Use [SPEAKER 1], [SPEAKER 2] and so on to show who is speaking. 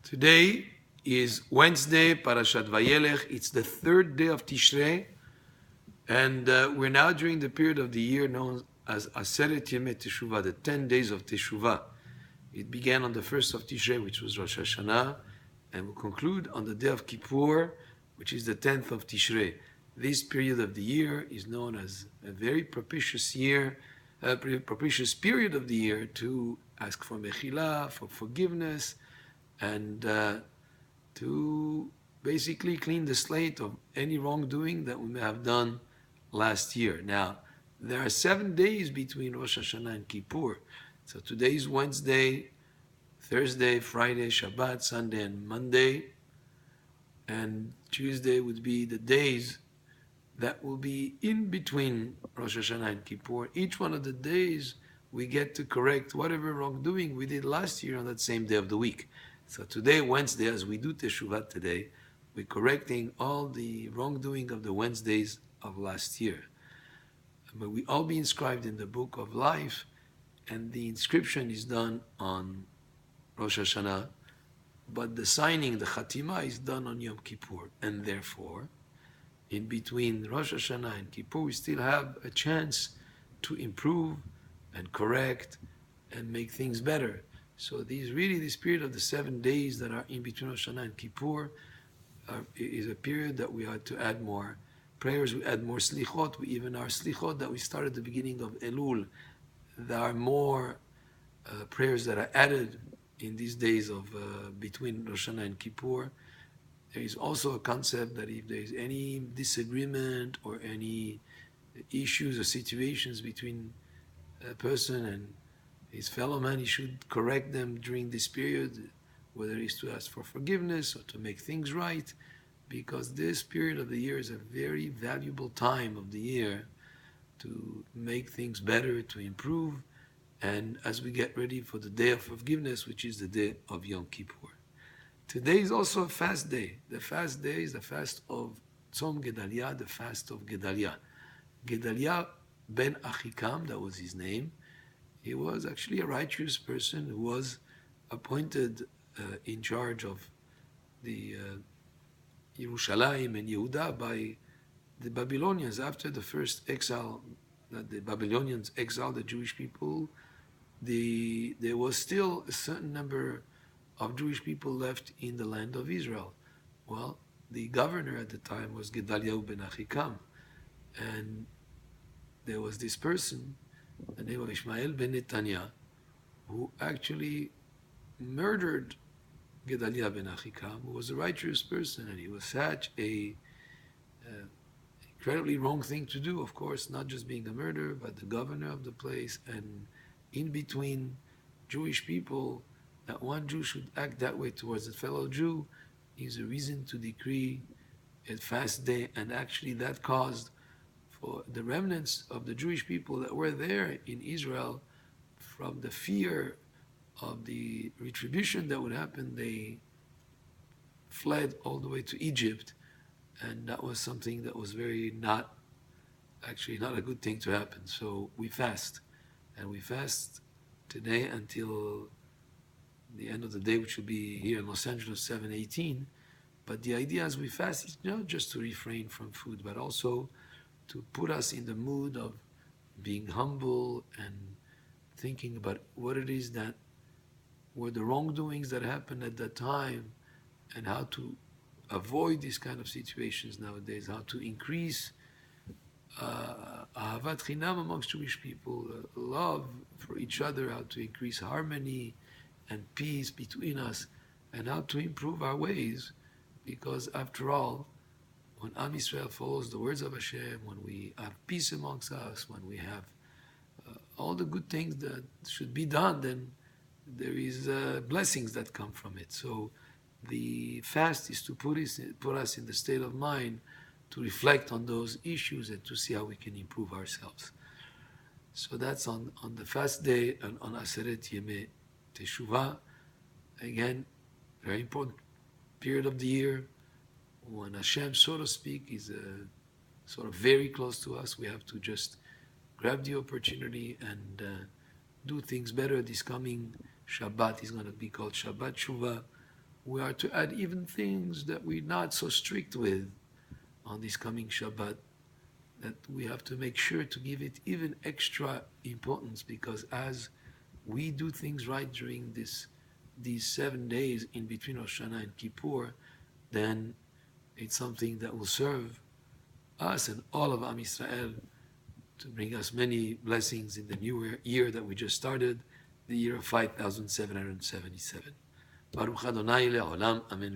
[SPEAKER 1] Today is Wednesday, Parashat Vayelech. It's the third day of Tishrei, and we're now during the period of the year known as Aseret Yemei Teshuvah, the 10 Days of Teshuvah. It began on the first of Tishrei, which was Rosh Hashanah, and will conclude on the day of Kippur, which is the 10th of Tishrei. This period of the year is known as a very propitious propitious period of the year to ask for mechila, for forgiveness, and to basically clean the slate of any wrongdoing that we may have done last year. Now, there are 7 days between Rosh Hashanah and Kippur. So today is Wednesday, Thursday, Friday, Shabbat, Sunday, and Monday. And Tuesday would be the days that will be in between Rosh Hashanah and Kippur. Each one of the days we get to correct whatever wrongdoing we did last year on that same day of the week. So today, Wednesday, as we do Teshuvah today, we're correcting all the wrongdoing of the Wednesdays of last year. But we all be inscribed in the book of life, and the inscription is done on Rosh Hashanah, but the signing, the Khatimah, is done on Yom Kippur. And therefore, in between Rosh Hashanah and Kippur, we still have a chance to improve and correct and make things better. So this period of the 7 days that are in between Rosh Hashanah and Kippur is a period that we are to add more prayers, we add more slichot. Even our slichot that we started at the beginning of Elul, there are more prayers that are added in these days of between Rosh Hashanah and Kippur. There is also a concept that if there is any disagreement or any issues or situations between a person and his fellow man, he should correct them during this period, whether it's to ask for forgiveness or to make things right, because this period of the year is a very valuable time of the year to make things better, to improve, and as we get ready for the day of forgiveness, which is the day of Yom Kippur. Today is also a fast day. The fast day is the fast of Tzom Gedaliah, the fast of Gedaliah. Gedaliah ben Achikam, that was his name. He was actually a righteous person who was appointed in charge of the Yerushalayim and Yehuda by the Babylonians. After the first exile, that the Babylonians exiled the Jewish people, there was still a certain number of Jewish people left in the land of Israel. Well, the governor at the time was Gedaliah ben Achikam, and there was this person, the name of Ishmael ben Netanyah, who actually murdered Gedaliah ben Achikam, who was a righteous person, and he was such a incredibly wrong thing to do, of course, not just being a murderer, but the governor of the place, and in between Jewish people, that one Jew should act that way towards a fellow Jew is a reason to decree a fast day, and actually that caused for the remnants of the Jewish people that were there in Israel, from the fear of the retribution that would happen, they fled all the way to Egypt, and that was something that was not a good thing to happen. So we fast, and we fast today until the end of the day, which will be here in Los Angeles, 7/18. But the idea as we fast is not just to refrain from food, but also to put us in the mood of being humble and thinking about what it is that were the wrongdoings that happened at that time, and how to avoid these kind of situations nowadays, how to increase ahavat chinam amongst Jewish people, love for each other, how to increase harmony and peace between us, and how to improve our ways, because after all, when Am Yisrael follows the words of Hashem, when we have peace amongst us, when we have all the good things that should be done, then there is blessings that come from it. So the fast is to put us in the state of mind to reflect on those issues and to see how we can improve ourselves. So that's on the fast day and on Aseret Yemei Teshuvah. Again, very important period of the year when Hashem, so to speak, is sort of very close to us. We have to just grab the opportunity and do things better. This coming Shabbat is going to be called Shabbat Teshuvah, we are to add even things that we're not so strict with on this coming Shabbat, that we have to make sure to give it even extra importance, because as we do things right during these 7 days in between Rosh Hashanah and Kippur, then it's something that will serve us and all of Am Yisrael to bring us many blessings in the new year that we just started, the year of 5777. Baruch Adonai le'olam, amen.